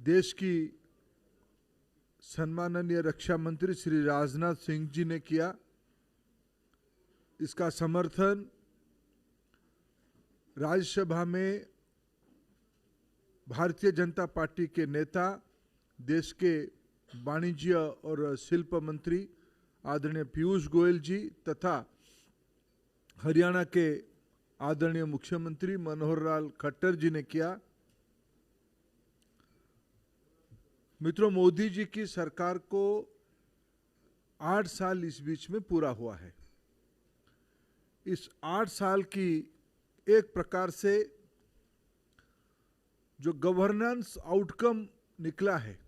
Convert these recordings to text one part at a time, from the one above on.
देश की सम्माननीय रक्षा मंत्री श्री राजनाथ सिंह जी ने किया। इसका समर्थन राज्यसभा में भारतीय जनता पार्टी के नेता, देश के वाणिज्य और शिल्प मंत्री आदरणीय पीयूष गोयल जी तथा हरियाणा के आदरणीय मुख्यमंत्री मनोहर लाल खट्टर जी ने किया। मित्रों, मोदी जी की सरकार को 8 साल इस बीच में पूरा हुआ है। इस 8 साल की एक प्रकार से जो गवर्नेंस आउटकम निकला है,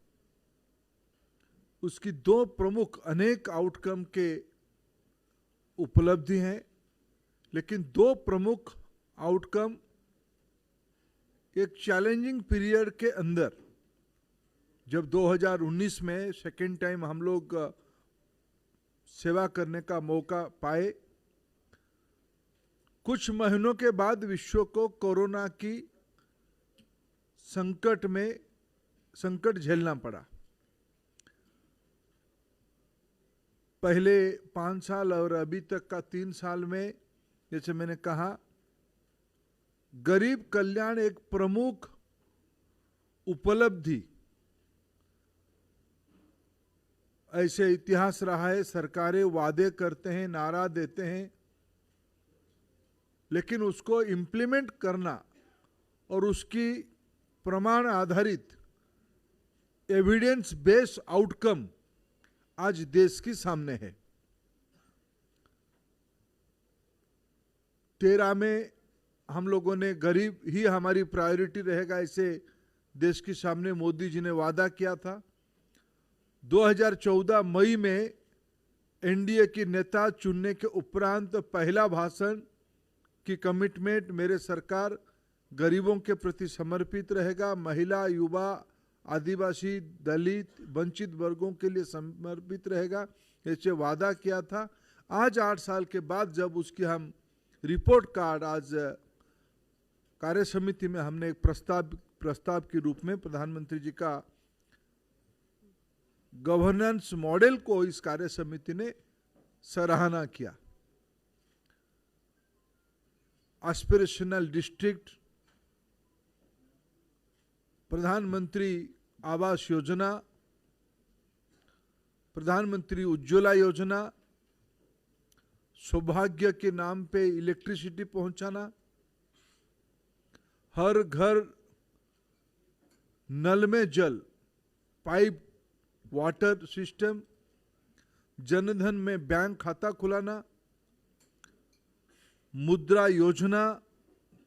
उसकी 2 प्रमुख, अनेक आउटकम के उपलब्धि हैं, लेकिन 2 प्रमुख आउटकम एक चैलेंजिंग पीरियड के अंदर, जब 2019 में सेकेंड टाइम हम लोग सेवा करने का मौका पाए, कुछ महीनों के बाद विश्व को कोरोना की संकट झेलना पड़ा। पहले 5 साल और अभी तक का 3 साल में, जैसे मैंने कहा, गरीब कल्याण एक प्रमुख उपलब्धि ऐसे इतिहास रहा है। सरकारें वादे करते हैं, नारा देते हैं, लेकिन उसको इम्प्लीमेंट करना और उसकी प्रमाण आधारित एविडेंस बेस्ड आउटकम आज देश के सामने है। 13 में हम लोगों ने गरीब ही हमारी प्रायोरिटी रहेगा, ऐसे देश के सामने मोदी जी ने वादा किया था। 2014 मई में एनडीए की नेता चुनने के उपरांत पहला भाषण की कमिटमेंट, मेरे सरकार गरीबों के प्रति समर्पित रहेगा, महिला, युवा, आदिवासी, दलित, वंचित वर्गों के लिए समर्पित रहेगा, ऐसे वादा किया था। आज 8 साल के बाद जब उसकी हम रिपोर्ट कार्ड आज कार्य समिति में हमने एक प्रस्ताव के रूप में प्रधानमंत्री जी का गवर्नेंस मॉडल को इस कार्य समिति ने सराहना किया। एस्पिरेशनल डिस्ट्रिक्ट, प्रधानमंत्री आवास योजना, प्रधानमंत्री उज्ज्वला योजना, सौभाग्य के नाम पे इलेक्ट्रिसिटी पहुंचाना, हर घर नल में जल, पाइप वाटर सिस्टम, जनधन में बैंक खाता खुलाना, मुद्रा योजना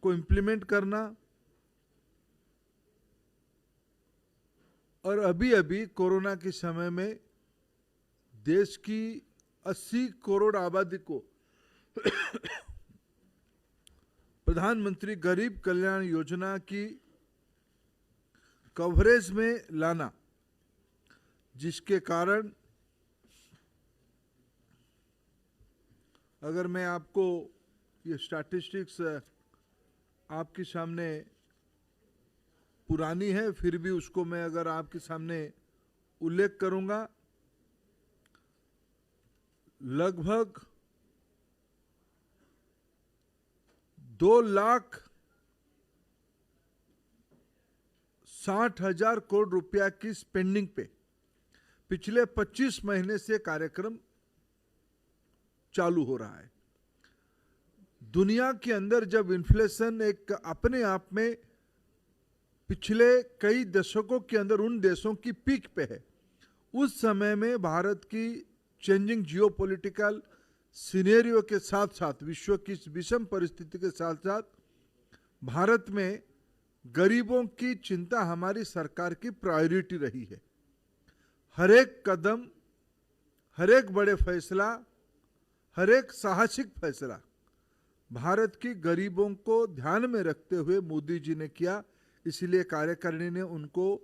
को इम्प्लीमेंट करना, और अभी अभी कोरोना के समय में देश की 80 करोड़ आबादी को प्रधानमंत्री गरीब कल्याण योजना की कवरेज में लाना, जिसके कारण अगर मैं आपको ये स्टैटिस्टिक्स आपके सामने पुरानी है, फिर भी उसको मैं अगर आपके सामने उल्लेख करूंगा, लगभग 2,60,000 करोड़ रुपया की स्पेंडिंग पे पिछले 25 महीने से कार्यक्रम चालू हो रहा है। दुनिया के अंदर जब इन्फ्लेशन एक अपने आप में पिछले कई दशकों के अंदर उन देशों की पीक पे है, उस समय में भारत की चेंजिंग जियोपॉलिटिकल सिनेरियो के साथ साथ, विश्व की विषम परिस्थिति के साथ साथ, भारत में गरीबों की चिंता हमारी सरकार की प्रायोरिटी रही है। हर एक कदम, हर एक बड़े फैसला, हर एक साहसिक फैसला भारत की गरीबों को ध्यान में रखते हुए मोदी जी ने किया। इसलिए कार्यकारिणी ने उनको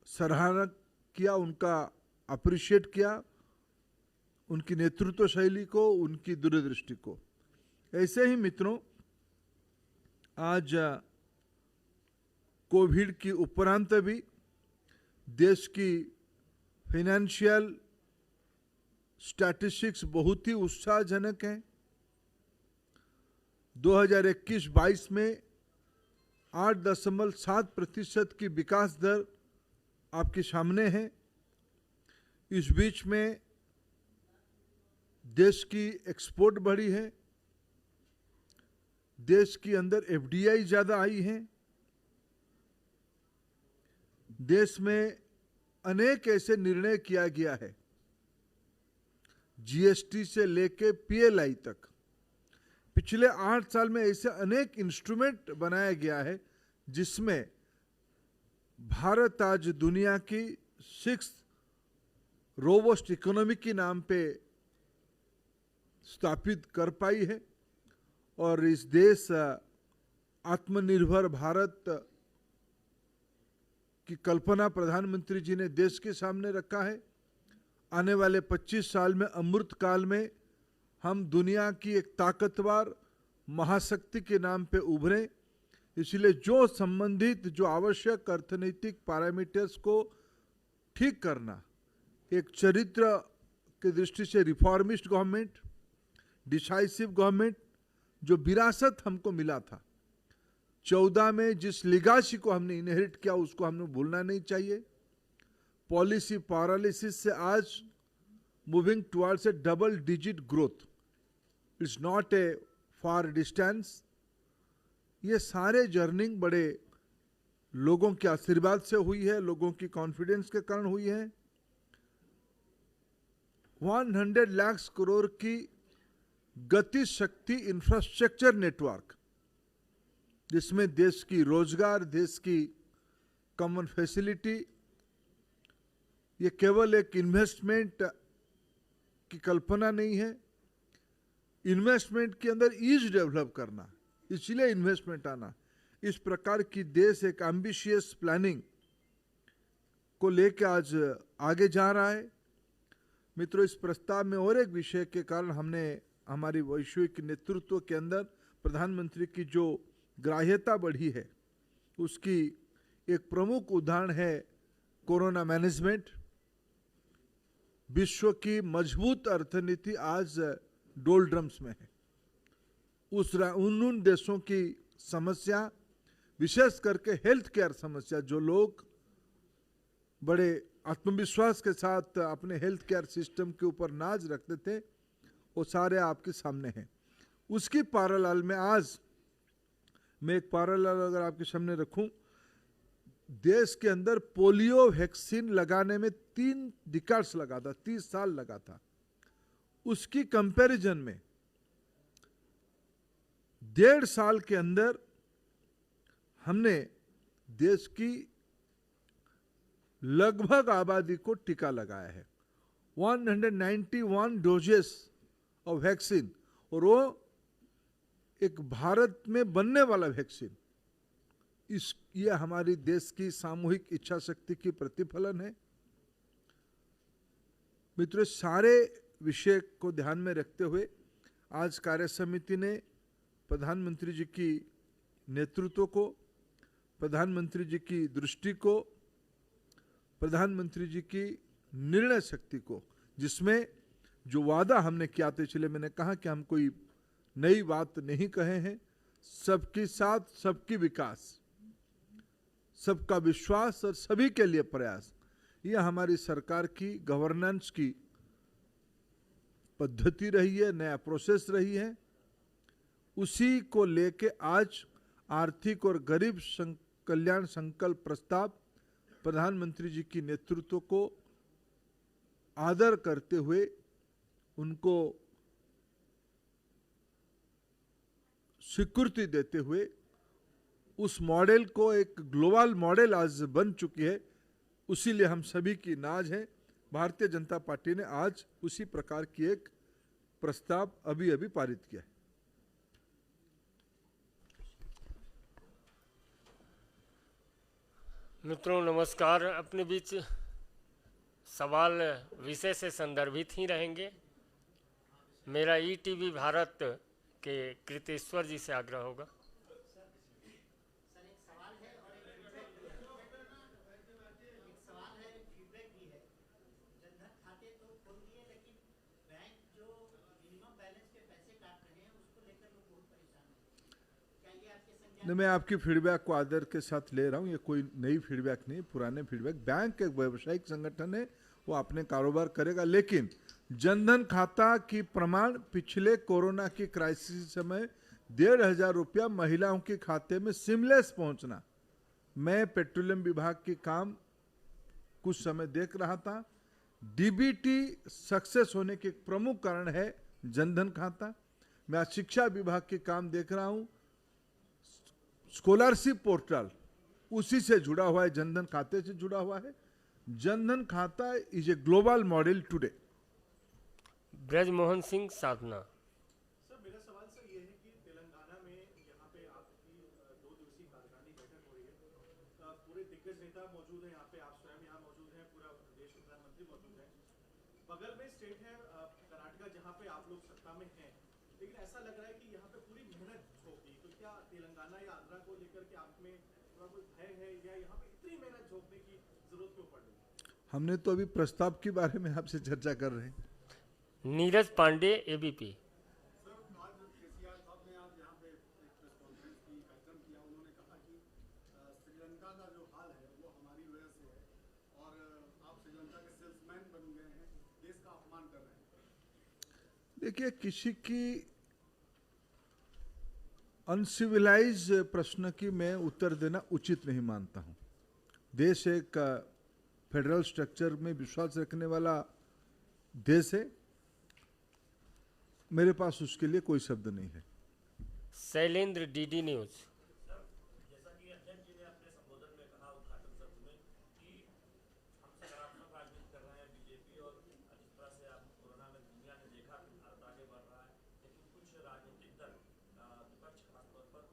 सराहना किया, उनका अप्रिशिएट किया, उनकी नेतृत्व शैली को, उनकी दूरदृष्टि को। ऐसे ही मित्रों, आज कोविड की उपरांत भी देश की फाइनेंशियल स्टैटिस्टिक्स बहुत ही उत्साहजनक हैं। 2021-22 में 8.7% की विकास दर आपके सामने है। इस बीच में देश की एक्सपोर्ट बढ़ी है, देश के अंदर एफडीआई ज्यादा आई है, देश में अनेक ऐसे निर्णय किया गया है, जीएसटी से लेके पीएलआई तक। पिछले 8 साल में ऐसे अनेक इंस्ट्रूमेंट बनाया गया है जिसमें भारत आज दुनिया की 6th रोबस्ट इकोनॉमी के नाम पे स्थापित कर पाई है। और इस देश आत्मनिर्भर भारत की कल्पना प्रधानमंत्री जी ने देश के सामने रखा है। आने वाले 25 साल में अमृत काल में हम दुनिया की एक ताकतवर महाशक्ति के नाम पे उभरें। इसलिए जो संबंधित जो आवश्यक अर्थनैतिक पैरामीटर्स को ठीक करना, एक चरित्र की दृष्टि से रिफॉर्मिस्ट गवर्नमेंट, डिसाइसिव गवर्नमेंट, जो विरासत हमको मिला था 14 में जिस लिगासी को हमने इनहेरिट किया उसको हमने भूलना नहीं चाहिए। पॉलिसी पैरालिसिस से आज moving towards A double digit growth, it's not a far distance. ये सारे जर्निंग बड़े लोगों के आशीर्वाद से हुई है, लोगों की कॉन्फिडेंस के कारण हुई है। 100 लाख करोड़ की गति शक्ति इंफ्रास्ट्रक्चर नेटवर्क, जिसमें देश की रोजगार, देश की कॉमन फैसिलिटी, ये केवल एक इन्वेस्टमेंट की कल्पना नहीं है। इन्वेस्टमेंट के अंदर ईज डेवलप करना, इसलिए इन्वेस्टमेंट आना, इस प्रकार की देश एक एम्बिशियस प्लानिंग को लेकर आज आगे जा रहा है। मित्रों, इस प्रस्ताव में और एक विषय के कारण हमने हमारी वैश्विक नेतृत्व के अंदर प्रधानमंत्री की जो ग्राह्यता बढ़ी है, उसकी एक प्रमुख उदाहरण है कोरोना मैनेजमेंट। विश्व की मजबूत अर्थनीति आज डोलड्रम्स में है। उन देशों की समस्या, विशेष करके हेल्थ केयर समस्या, जो लोग बड़े आत्मविश्वास के साथ अपने हेल्थ केयर सिस्टम के ऊपर नाज रखते थे, वो सारे आपके सामने हैं। उसकी पैरेलल में आज मैं एक पैरेलल अगर आपके सामने रखूं, देश के अंदर पोलियो वैक्सीन लगाने में 3 डिकेड्स लगा था, 30 साल लगा था। उसकी कंपैरिजन में 1.5 साल के अंदर हमने देश की लगभग आबादी को टीका लगाया है। 191 डोजेस ऑफ वैक्सीन, और वो एक भारत में बनने वाला वैक्सीन। ये हमारी देश की सामूहिक इच्छा शक्ति की प्रतिफलन है। मित्रों, सारे विषय को ध्यान में रखते हुए आज कार्य समिति ने प्रधानमंत्री जी की नेतृत्व को, प्रधानमंत्री जी की दृष्टि को, प्रधानमंत्री जी की निर्णय शक्ति को, जिसमें जो वादा हमने किया था, इसलिए मैंने कहा कि हम कोई नई बात नहीं कहे हैं। सबके साथ सबकी विकास, सबका विश्वास और सभी के लिए प्रयास, यह हमारी सरकार की गवर्नेंस की पद्धति रही है, नया प्रोसेस रही है। उसी को लेके आज आर्थिक और गरीब कल्याण संकल्प प्रस्ताव प्रधानमंत्री जी की नेतृत्व को आदर करते हुए, उनको स्वीकृति देते हुए, उस मॉडल को एक ग्लोबल मॉडल आज बन चुकी है। उसीलिए हम सभी की नाज है। भारतीय जनता पार्टी ने आज उसी प्रकार की एक प्रस्ताव अभी अभी पारित किया है। मित्रों नमस्कार। अपने बीच सवाल विषय से संदर्भित ही रहेंगे। मेरा ईटीवी भारत के कृतेश्वर जी से आग्रह होगा। नहीं, मैं आपकी फीडबैक को आदर के साथ ले रहा हूँ। ये कोई नई फीडबैक नहीं, पुराने फीडबैक। बैंक एक व्यावसायिक संगठन है, वो अपने कारोबार करेगा, लेकिन जनधन खाता की प्रमाण पिछले कोरोना की क्राइसिस समय 1,500 रुपया महिलाओं के खाते में सिमलेस पहुंचना। मैं पेट्रोलियम विभाग की काम कुछ समय देख रहा था। डीबीटी सक्सेस होने के एक प्रमुख कारण है जनधन खाता। मैं आज शिक्षा विभाग के काम देख रहा हूं, स्कॉलरशिप पोर्टल उसी से जुड़ा हुआ है, जनधन खाते से जुड़ा हुआ है। जनधन खाता is a global model today. Brajmohan Singh Sadhana. Sir, मेरा सवाल सर ये है कि तेलंगाना में यहाँ पे आपकी 2 दिवसीय कार्यकारिणी बैठक हो रही है। पूरे दिग्गज नेता मौजूद हैं यहाँ पे, आप स्वयं यहाँ मौजूद हैं, पूरा देश के प्रधानमंत्री मौजूद हैं। बगल में स्टेट है कर्नाटका, जहाँ पे आप लोग सत्ता में हैं, लेकिन ऐसा लग रहा है कि यहाँ पे पूरी मेहनत झोंक दी। तो क्या तेलंगाना या आंध्रा को लेकर के आप में थोड़ा कोई भय है, या यहाँ पे इतनी मेहनत झोंकने की जरूरत क्यों पड़ रही है? हमने तो अभी प्रस्ताव के बारे में आपसे चर्चा कर रहे हैं। नीरज पांडे, एबीपी। सर, आज केसीआर साहब ने आज यहाँ पे एक प्रेस कॉन्फ्रेंस की कार्यक्रम किया। उन्होंने कहा कि श्रीलंका का जो हाल है वो हमारी वजह से है, और आप श्रीलंका के सेल्समैन बन गए हैं, देश का अपमान कर रहे हैं। देखिए, किसी की अनसिविलाइज प्रश्न की मैं उत्तर देना उचित नहीं मानता हूं। देश एक फेडरल स्ट्रक्चर में विश्वास रखने वाला देश है। मेरे पास उसके लिए कोई शब्द नहीं है। Shailendra, DD news. जैसा कि अध्यक्ष जी ने अपने संबोधन में कहा उद्घाटन सत्र में कि हम सकारात्मक राजनीति कर रहे हैं बीजेपी, और जिस तरह से आप कोरोना में दुनिया ने देखा कि भारत आगे बढ़ रहा है, लेकिन कुछ राजनीतिक दल विपक्ष खासतौर पर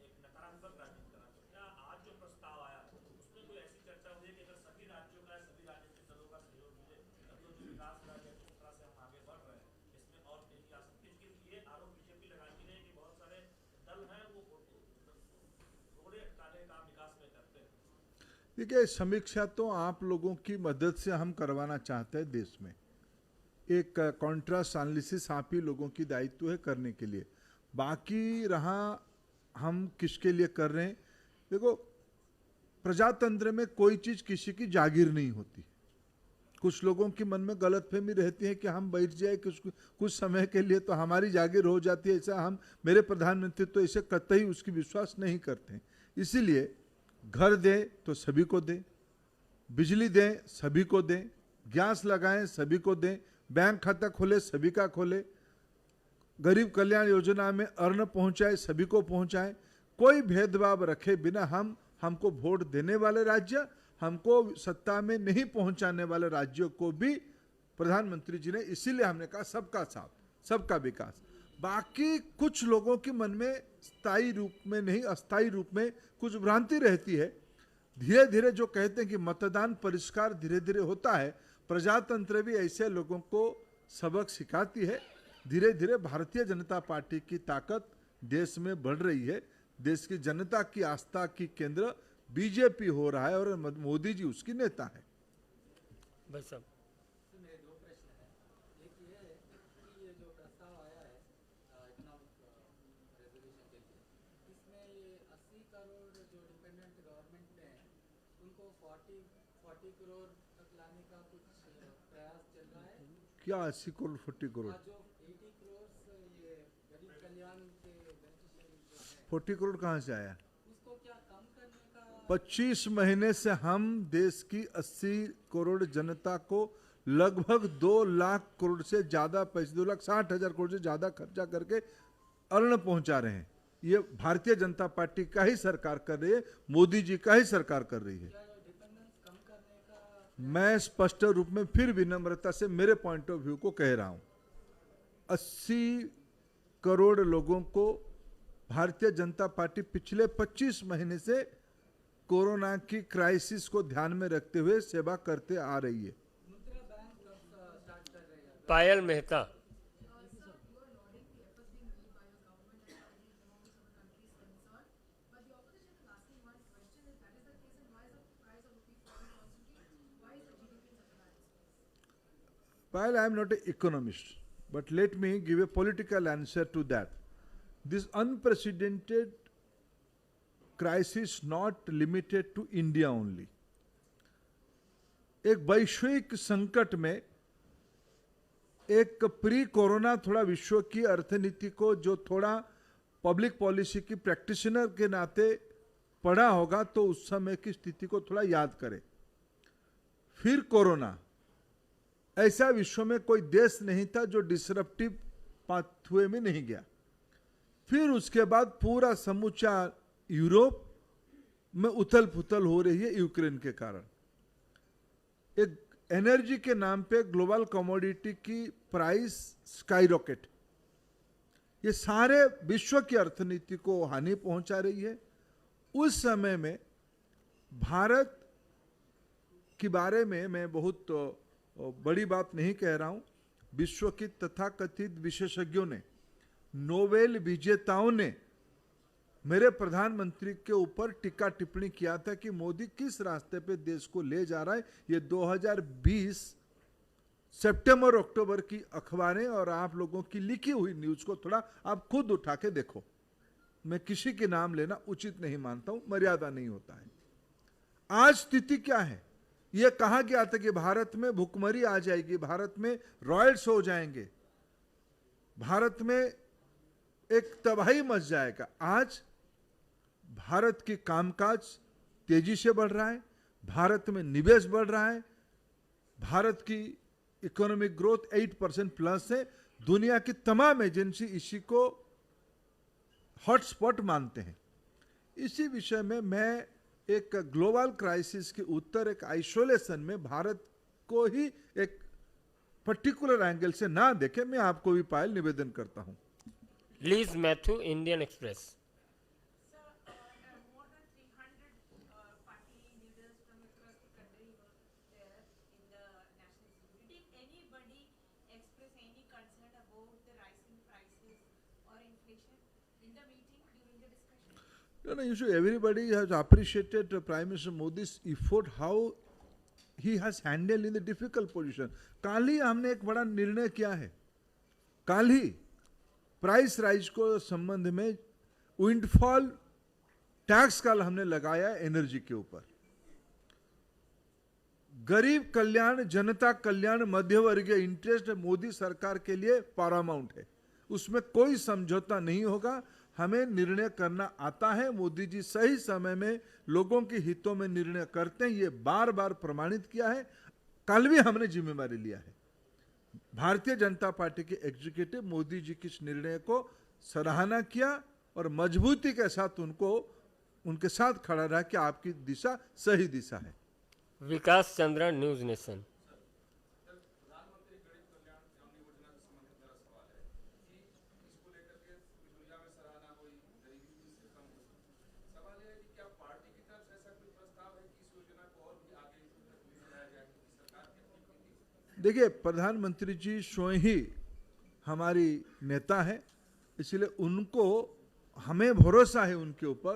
एक नकारात्मक राजनीति कर रहा है। तो क्या आज जो प्रस्ताव आया उसमें कोई ऐसी चर्चा हुई है कि अगर सभी राज्यों का, सभी राजनीतिक दलों का सहयोग मिले तब तो जो विकास का जिस तरह से हम आगे बढ़ रहे हैं इसमें और तेजी आ सकती है? क्योंकि ये आरोप बीजेपी लगाती है कि बहुत सारे दल हैं वो थोड़े अटकाने का विकास में करते हैं। देखिए, समीक्षा तो आप लोगों की मदद से हम करवाना चाहते हैं देश में। एक कॉन्ट्रास्ट एनालिसिस आप ही लोगों की दायित्व है करने के लिए। बाकी रहा हम किसके लिए कर रहे हैं। देखो, प्रजातंत्र में कोई चीज किसी की जागीर नहीं होती। कुछ लोगों के मन में गलतफहमी रहती है कि हम बैठ जाए कुछ समय के लिए तो हमारी जागीर हो जाती है। ऐसा हम, मेरे प्रधानमंत्री तो इसे कतई उसकी विश्वास नहीं करते हैं। इसीलिए घर दें तो सभी को दें, बिजली दें सभी को दें, गैस लगाएं सभी को दें, बैंक खाता खोले सभी का खोले, गरीब कल्याण योजना में अन्न पहुंचाए सभी को पहुंचाए, कोई भेदभाव रखे बिना हमको वोट देने वाले राज्य, हमको सत्ता में नहीं पहुंचाने वाले राज्यों को भी प्रधानमंत्री जी ने, इसीलिए हमने कहा सबका साथ सबका विकास। बाकी कुछ लोगों के मन में स्थायी रूप में नहीं, अस्थायी रूप में कुछ भ्रांति रहती है। धीरे धीरे जो कहते हैं कि मतदान परिष्कार धीरे धीरे होता है, प्रजातंत्र भी ऐसे लोगों को सबक सिखाती है। धीरे धीरे भारतीय जनता पार्टी की ताकत देश में बढ़ रही है। देश की जनता की आस्था की केंद्र बीजेपी हो रहा है और मोदी जी उसकी नेता है। भाई साहब, मेरे 2 प्रश्न हैं। एक ये है कि ये जो प्रस्ताव आया है इकोनॉमिक रेजोल्यूशन के लिए, इसमें ये 80 करोड़ जो डिपेंडेंट गवर्नमेंट पे हैं उनको 40 करोड़ तक लाने का कुछ प्रयास चल रहा है। क्या 80 करोड़ 40 करोड़? जो 80 करोड़ ये गरीब कल्याण के बेनिफिशियरी जो है 40 करोड़ कहाँ से आया? उसको क्या कम करने का 25 महीने से हम देश की 80 करोड़ जनता को लगभग 2 लाख करोड़ से ज्यादा पैसे, 2,60,000 करोड़ से ज्यादा खर्चा करके अन्न पहुंचा रहे हैं। ये भारतीय जनता पार्टी का ही सरकार कर रही है, मोदी जी का ही सरकार कर रही है। डिपेंडेंस कम करने का मैं स्पष्ट रूप में फिर विनम्रता से मेरे पॉइंट ऑफ व्यू को कह रहा हूं। 80 करोड़ लोगों को भारतीय जनता पार्टी पिछले 25 महीने से कोरोना की क्राइसिस को ध्यान में रखते हुए सेवा करते आ रही है। मुद्रा बैंक कब स्टार्ट कर रही है? पायल Mehta. While I am not an economist, but let me give a political answer to that. This unprecedented crisis not limited to India only. एक वैश्विक संकट में एक प्री कोरोना थोड़ा विश्व की अर्थनीति को जो थोड़ा पब्लिक पॉलिसी की प्रैक्टिशनर के नाते पढ़ा होगा तो उस समय की स्थिति को थोड़ा याद करें। फिर कोरोना, ऐसा विश्व में कोई देश नहीं था जो डिसरप्टिव पाथवे में नहीं गया। फिर उसके बाद पूरा समूचा यूरोप में उथल पुथल हो रही है यूक्रेन के कारण। एक एनर्जी के नाम पे ग्लोबल कमोडिटी की प्राइस स्काई रॉकेट, ये सारे विश्व की अर्थनीति को हानि पहुंचा रही है। उस समय में भारत के बारे में मैं बहुत बड़ी बात नहीं कह रहा हूं। विश्व की तथाकथित विशेषज्ञों ने, नोबेल विजेताओं ने मेरे प्रधानमंत्री के ऊपर टीका टिप्पणी किया था कि मोदी किस रास्ते पे देश को ले जा रहा है। ये 2020 सितंबर अक्टूबर की अखबारें और आप लोगों की लिखी हुई न्यूज को थोड़ा आप खुद उठा के देखो। मैं किसी के नाम लेना उचित नहीं मानता हूं, मर्यादा नहीं होता है। आज स्थिति क्या है? यह कहा गया था कि भारत में भुखमरी आ जाएगी, भारत में रॉयट्स हो जाएंगे, भारत में एक तबाही मच जाएगा। आज भारत की कामकाज तेजी से बढ़ रहा है, भारत में निवेश बढ़ रहा है, भारत की इकोनॉमिक ग्रोथ 8% प्लस है। दुनिया की तमाम एजेंसी इसी को हॉटस्पॉट मानते हैं। इसी विषय में मैं एक ग्लोबल क्राइसिस के उत्तर एक आइसोलेशन में भारत को ही एक पर्टिकुलर एंगल से ना देखे, मैं आपको भी पायल निवेदन करता हूं। Lease Matthew, Indian express. Sir, more than 300 party leaders from across the country were there in the National Assembly. Did anybody express any concern about the rising prices or inflation in the meeting during the discussion? No, you see, everybody has appreciated Prime Minister Modi's effort, how he has handled in the difficult position. कल ही हमने एक बड़ा निर्णय किया है। कल ही price rise को संबंध में विंडफॉल टैक्स कल हमने लगाया एनर्जी के ऊपर। गरीब कल्याण, जनता कल्याण, मध्यवर्गीय इंटरेस्ट मोदी सरकार के लिए पैरामाउंट है, उसमें कोई समझौता नहीं होगा। हमें निर्णय करना आता है। मोदी जी सही समय में लोगों के हितों में निर्णय करते हैं, ये बार बार प्रमाणित किया है। कल भी हमने जिम्मेवारी लिया है। भारतीय जनता पार्टी के एग्जीक्यूटिव मोदी जी के इस निर्णय को सराहना किया और मजबूती के साथ उनके साथ खड़ा रहा कि आपकी दिशा सही दिशा है। विकास चंद्रा, न्यूज नेशन। प्रधानमंत्री गरीब कल्याण अन्न योजना के संबंध में मेरा सवाल है कि इसको लेकर के दुनिया में सराहना हुई, गरीबी से कम हुई। सवाल यह है कि क्या पार्टी की तरफ से ऐसा कोई प्रस्ताव है कि इस योजना को और भी आगे बढ़ाया जाए, क्योंकि सरकार की अपनी नीति। देखिए, प्रधानमंत्री जी स्वयं ही हमारी नेता है, इसलिए उनको हमें भरोसा है उनके ऊपर।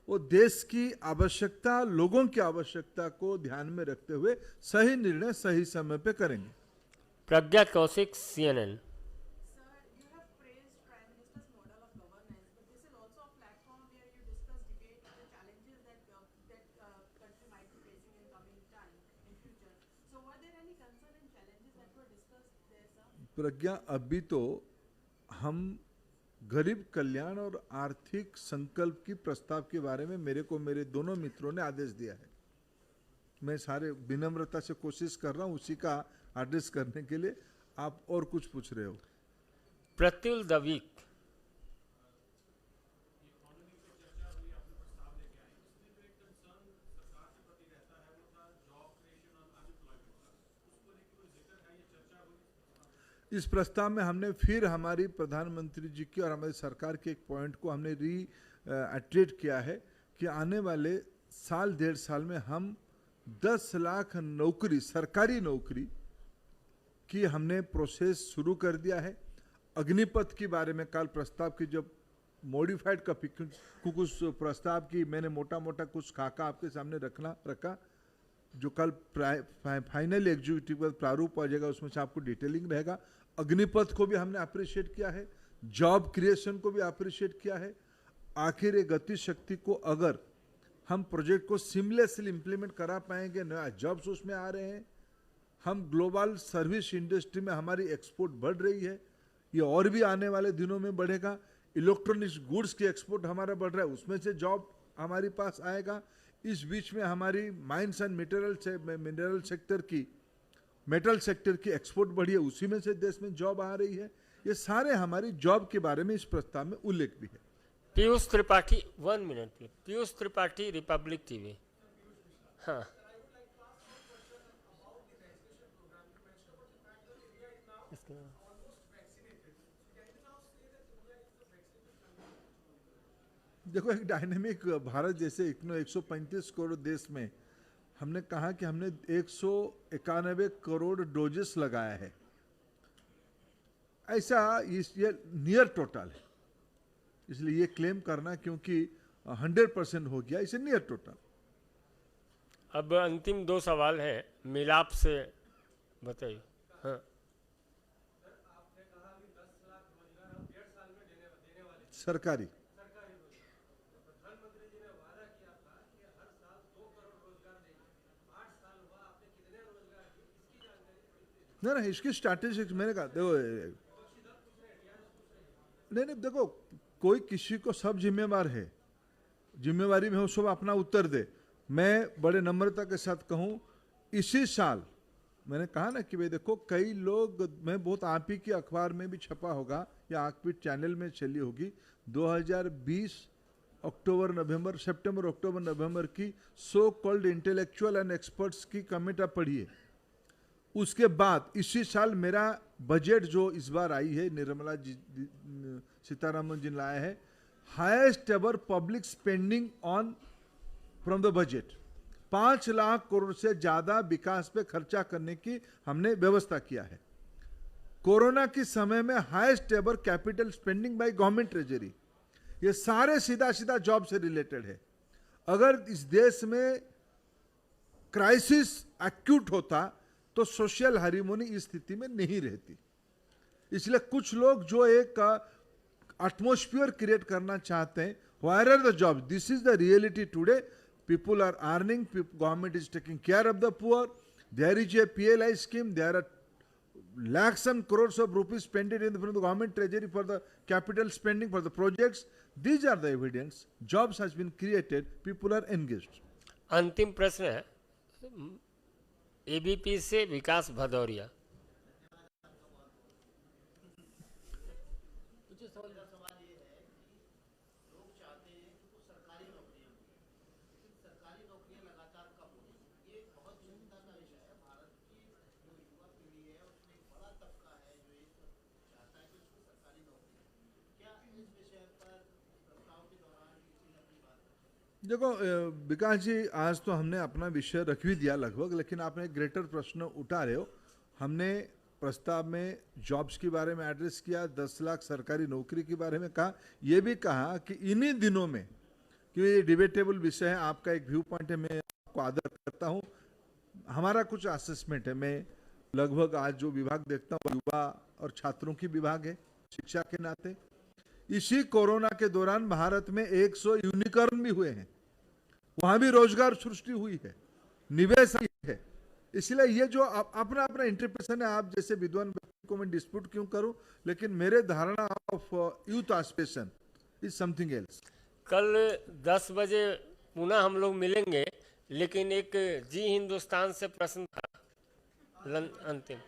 वो देश की आवश्यकता, लोगों की आवश्यकता को ध्यान में रखते हुए सही निर्णय सही समय पे करेंगे। प्रज्ञा Kaushik, CNN। Sir, you have praised Prime Minister's model of governance, but this is also a platform where you discuss, debate the challenges that country might be facing in coming time, in future. So, were there any concern and challenges that were discussed there, sir? प्रज्ञा, अभी तो हम गरीब कल्याण और आर्थिक संकल्प की प्रस्ताव के बारे में मेरे दोनों मित्रों ने आदेश दिया है। मैं सारे विनम्रता से कोशिश कर रहा हूं उसी का एड्रेस करने के लिए। आप और कुछ पूछ रहे हो? Pratyul the week. इस प्रस्ताव में हमने फिर हमारी प्रधानमंत्री जी की और हमारी सरकार के एक पॉइंट को हमने रीएट्रेट किया है कि आने वाले साल 1.5 साल में हम 10 लाख नौकरी, सरकारी नौकरी की हमने प्रोसेस शुरू कर दिया है। अग्निपथ के बारे में कल प्रस्ताव की जब मॉडिफाइड का कुछ प्रस्ताव की मैंने मोटा मोटा कुछ खाका आपके सामने रखा जो कल फाइनल एग्जीक्यूटिव प्रारूप आ जाएगा, उसमें से आपको डिटेलिंग रहेगा। अग्निपथ को भी हमने अप्रिशिएट किया है, जॉब क्रिएशन को भी अप्रिशिएट किया है। आखिर ये गति शक्ति को अगर हम प्रोजेक्ट को सिमलेसली इंप्लीमेंट करा पाएंगे, नया जॉब्स उसमें आ रहे हैं, हम ग्लोबल सर्विस इंडस्ट्री में हमारी एक्सपोर्ट बढ़ रही है, ये और भी आने वाले दिनों में बढ़ेगा। इलेक्ट्रॉनिक्स गुड्स की एक्सपोर्ट हमारा बढ़ रहा है, उसमें से जॉब हमारे पास आएगा। इस बीच में हमारी माइंस एंड मिनरल सेक्टर की, मेटल सेक्टर की एक्सपोर्ट बढ़ी है, उसी में से देश में जॉब आ रही है। ये सारे हमारी जॉब के बारे में इस प्रस्ताव में उल्लेख भी है। Piyush Tripathi, 1 minute please. Piyush Tripathi, Republic TV. हाँ, देखो, एक डायनेमिक भारत जैसे 135 करोड़ देश में हमने कहा कि हमने 191 करोड़ डोजेस लगाया है, ऐसा ये नियर टोटल है, इसलिए ये क्लेम करना क्योंकि 100% हो गया, इसे नियर टोटल। अब अंतिम 2 सवाल हैं मिलाप से, बताइए। हाँ, सरकारी नहीं, इसकी स्ट्रैटेजिक मैंने कहा, देखो नहीं, देखो, कोई किसी को सब जिम्मेवार है, जिम्मेवारी में हो सब अपना उत्तर दे। मैं बड़े नम्रता के साथ कहूं, इसी साल मैंने कहा ना कि भाई देखो, कई लोग, मैं बहुत आप ही की अखबार में भी छपा होगा या आपकी चैनल में चली होगी, 2020 सितंबर अक्टूबर नवंबर की so called intellectual and experts की कमेंट आप पढ़िए। उसके बाद इसी साल मेरा बजट जो इस बार आई है, निर्मला जी सीतारामन जी ने लाया है, highest ever public spending on from the budget, 5 lakh crore से ज्यादा विकास पे खर्चा करने की हमने व्यवस्था किया है। कोरोना के समय में highest ever capital spending by government treasury, ये सारे सीधा सीधा जॉब से रिलेटेड है। अगर इस देश में क्राइसिस एक्यूट होता तो सोशल हार्मोनी इस स्थिति में नहीं रहती। इसलिए कुछ लोग जो एक एटमॉस्फेयर क्रिएट करना चाहते हैं, where are the jobs, this is the reality today, people are earning, government is taking care of the poor, there is a PLI scheme, there are lakhs and crores of rupees spent in from the government treasury for the capital spending for the projects. These are the evidence, jobs has been created, people are engaged. अंतिम प्रश्न है ABP से विकास भदौरिया। देखो विकास जी, आज तो हमने अपना विषय रख भी दिया लगभग, लेकिन आपने एक ग्रेटर प्रश्न उठा रहे हो। हमने प्रस्ताव में जॉब्स के बारे में एड्रेस किया, 10 लाख सरकारी नौकरी के बारे में कहा, यह भी कहा कि इन्हीं दिनों में, क्योंकि ये डिबेटेबल विषय है, आपका एक व्यू पॉइंट है, मैं आपको आदर करता हूँ, हमारा कुछ असेसमेंट है। मैं लगभग आज जो विभाग देखता हूँ युवा और छात्रों की विभाग है, शिक्षा के नाते इसी कोरोना के दौरान भारत में 100 यूनिकॉर्न भी हुए हैं, वहां भी रोजगार सृष्टि हुई है, निवेश है। इसलिए ये जो अपना अपना इंटरप्रिटेशन है, आप जैसे विद्वान व्यक्ति को मैं डिस्प्यूट क्यों करूं, लेकिन मेरे धारणा of youth aspiration is something else. कल 10 बजे पुनः हम लोग मिलेंगे, लेकिन एक जी हिंदुस्तान से प्रश्न था अंतिम।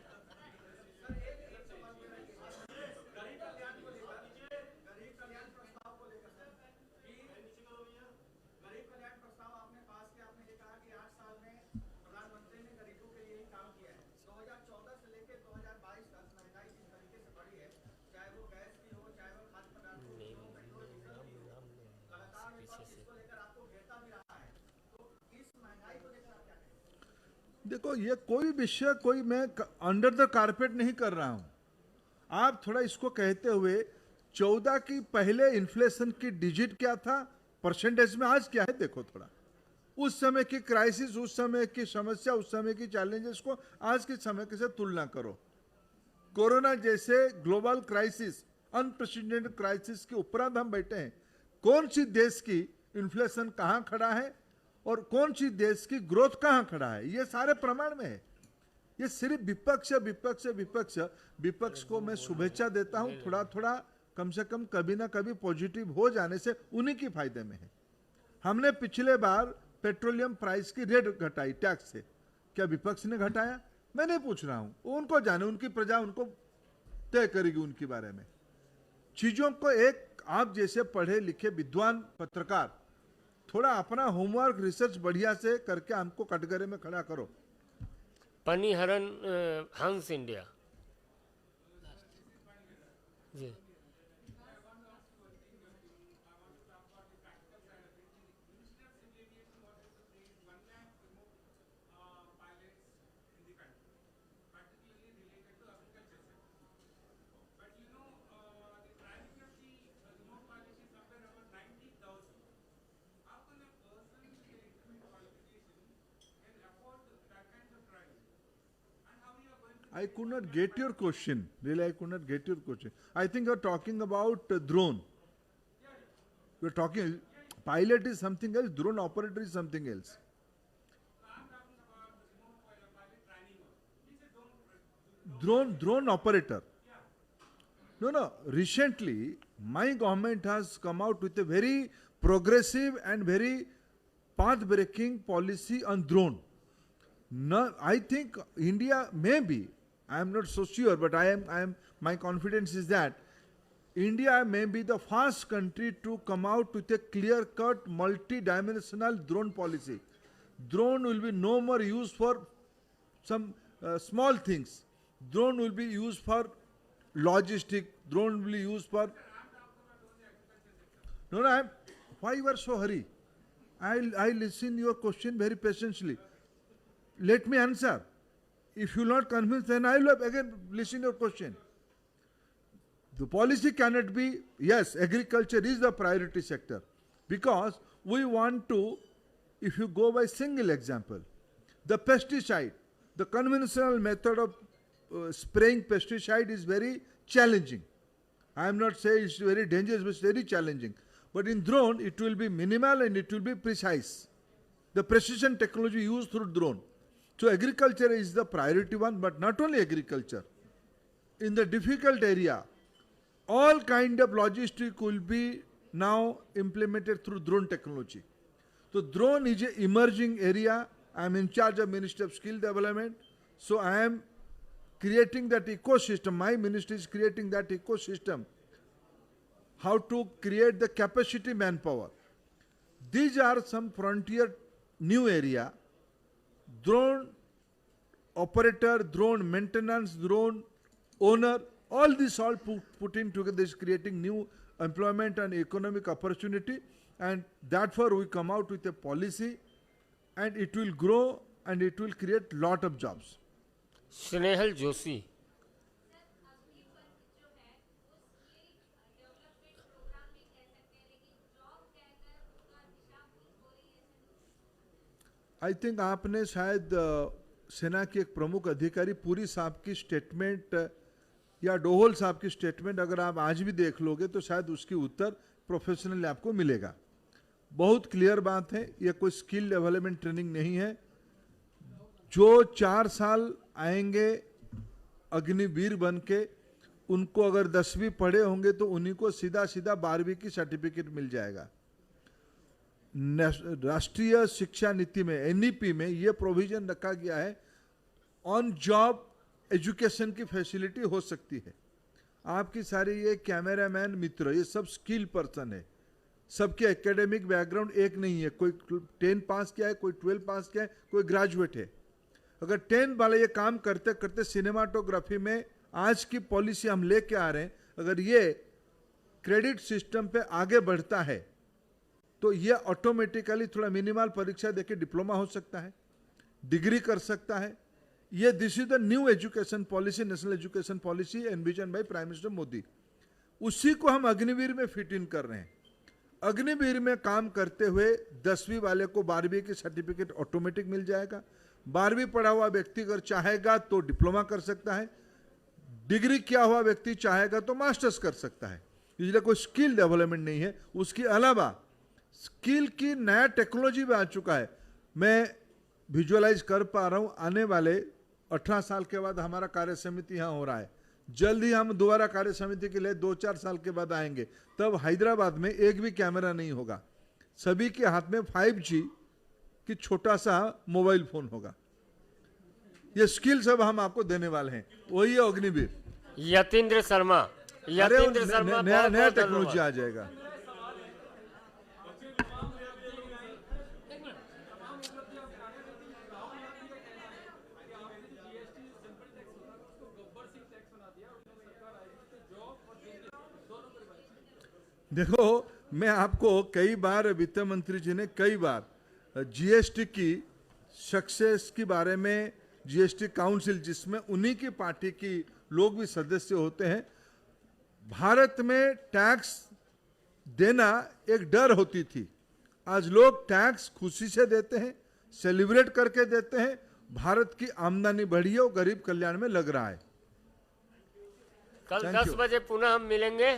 देखो, ये कोई विषय कोई मैं अंडर द कारपेट नहीं कर रहा हूं। आप थोड़ा इसको कहते हुए 14 की पहले इन्फ्लेशन की डिजिट क्या था, परसेंटेज में आज क्या है, देखो थोड़ा उस समय की क्राइसिस, उस समय की समस्या, उस समय की चैलेंजेस को आज के समय के साथ तुलना करो। कोरोना जैसे ग्लोबल क्राइसिस, अनप्रेसिडेंटेड क्राइसिस के उपरांत हम बैठे हैं। कौन सी देश की इन्फ्लेशन कहां खड़ा है और कौन सी देश की ग्रोथ कहां खड़ा है, ये सारे प्रमाण में है। ये सिर्फ विपक्ष विपक्ष विपक्ष विपक्ष को मैं शुभेच्छा देता हूं, थोड़ा थोड़ा कम से कम कभी ना कभी पॉजिटिव हो जाने से उन्हीं के फायदे में है। हमने पिछले बार पेट्रोलियम प्राइस की रेट घटाई टैक्स से, क्या विपक्ष ने घटाया? मैं नहीं पूछ रहा हूं, वो उनको जाने, उनकी प्रजा उनको तय करेगी उनके बारे में। चीजों को एक आप जैसे पढ़े लिखे विद्वान पत्रकार थोड़ा अपना होमवर्क रिसर्च बढ़िया से करके हमको कटघरे में खड़ा करो। पनीहरन हंस India ji. I could not get your question. Really, I could not get your question. I think you're talking about drone. You're talking, pilot is something else, drone operator is something else. Drone operator. No. Recently, my government has come out with a very progressive and very path-breaking policy on drone. No, I think India may be, I am not so sure, but my confidence is that India may be the first country to come out with a clear-cut, multi-dimensional drone policy. Drone will be no more used for some small things. Drone will be used for logistic. Drone will be used for. No, why you are so hurry? I listen your question very patiently. Let me answer. If you are not convinced, then I will again listen your question. The policy cannot be, yes, agriculture is the priority sector, because we want to, if you go by single example, the pesticide, the conventional method of spraying pesticide is very challenging. I am not saying it's very dangerous, but it's very challenging. But in drone, it will be minimal and it will be precise. The precision technology used through drone. So agriculture is the priority one, but not only agriculture. In the difficult area, all kind of logistic will be now implemented through drone technology. So drone is an emerging area. I am in charge of Ministry of Skill Development. So I am creating that ecosystem. My ministry is creating that ecosystem. How to create the capacity manpower. These are some frontier new area. Drone operator, drone maintenance, drone owner, all this all put in together is creating new employment and economic opportunity, and therefore we come out with a policy and it will grow and it will create lot of jobs. Snehal Joshi I think आपने शायद सेना के एक प्रमुख अधिकारी पुरी साहब की statement या डोहल साहब की स्टेटमेंट अगर आप आज भी देख लोगे तो शायद उसकी उत्तर प्रोफेशनली आपको मिलेगा। बहुत क्लियर बात है, ये कोई स्किल डेवलपमेंट ट्रेनिंग नहीं है। जो 4 साल आएंगे अग्निवीर बन के, उनको अगर 10वीं पढ़े होंगे तो उन्हीं को सीधा सीधा 12वीं की सर्टिफिकेट मिल जाएगा। राष्ट्रीय शिक्षा नीति में एनईपी में यह प्रोविजन रखा गया है, ऑन जॉब एजुकेशन की फैसिलिटी हो सकती है। आपकी सारी ये कैमरामैन मित्र ये सब स्किल पर्सन है, सबके एकेडमिक बैकग्राउंड एक नहीं है। कोई 10 पास किया है, कोई 12 पास किया है, कोई ग्रेजुएट है। अगर 10 वाले ये काम करते करते सिनेमाटोग्राफी में आज की पॉलिसी हम लेके आ रहे हैं, अगर ये क्रेडिट सिस्टम पे आगे बढ़ता है तो ये ऑटोमेटिकली थोड़ा मिनिमल परीक्षा देके डिप्लोमा हो सकता है, डिग्री कर सकता है। ये this is the new education policy, national education policy envision by prime minister Modi. उसी को हम अग्निवीर में फिट इन कर रहे हैं। अग्निवीर में काम करते हुए 10वीं वाले को 12वीं की सर्टिफिकेट ऑटोमेटिक मिल जाएगा। 12वीं पढ़ा हुआ व्यक्ति अगर चाहेगा तो डिप्लोमा कर सकता है, डिग्री किया हुआ व्यक्ति चाहेगा तो मास्टर्स कर सकता है। इसलिए कोई स्किल डेवलपमेंट नहीं है। उसके अलावा स्किल की नया टेक्नोलॉजी में आ चुका है। मैं विजुअलाइज कर पा रहा हूं आने वाले 18 साल के बाद हमारा कार्य समिति यहाँ हो रहा है, जल्द ही हम दोबारा कार्य समिति के लिए 2-4 साल के बाद आएंगे। तब हैदराबाद में एक भी कैमरा नहीं होगा, सभी के हाथ में 5G की छोटा सा मोबाइल फोन होगा। ये स्किल सब हम आपको देने वाले हैं, वही है अग्निवीर। यतीन्द्र शर्मा, अरे यतीन्द्र शर्मा, नया बहुत नया बहुत टेक्नोलॉजी धन्यवाद। आ जाएगा। देखो, मैं आपको कई बार वित्त मंत्री जी ने कई बार जीएसटी की सक्सेस के बारे में, जीएसटी काउंसिल जिसमें उन्हीं की पार्टी की लोग भी सदस्य होते हैं, भारत में टैक्स देना एक डर होती थी। आज लोग टैक्स खुशी से देते हैं, सेलिब्रेट करके देते हैं। भारत की आमदनी बढ़ी है और गरीब कल्याण में लग रहा है। कल Thank 10 you. बजे पुनः हम मिलेंगे।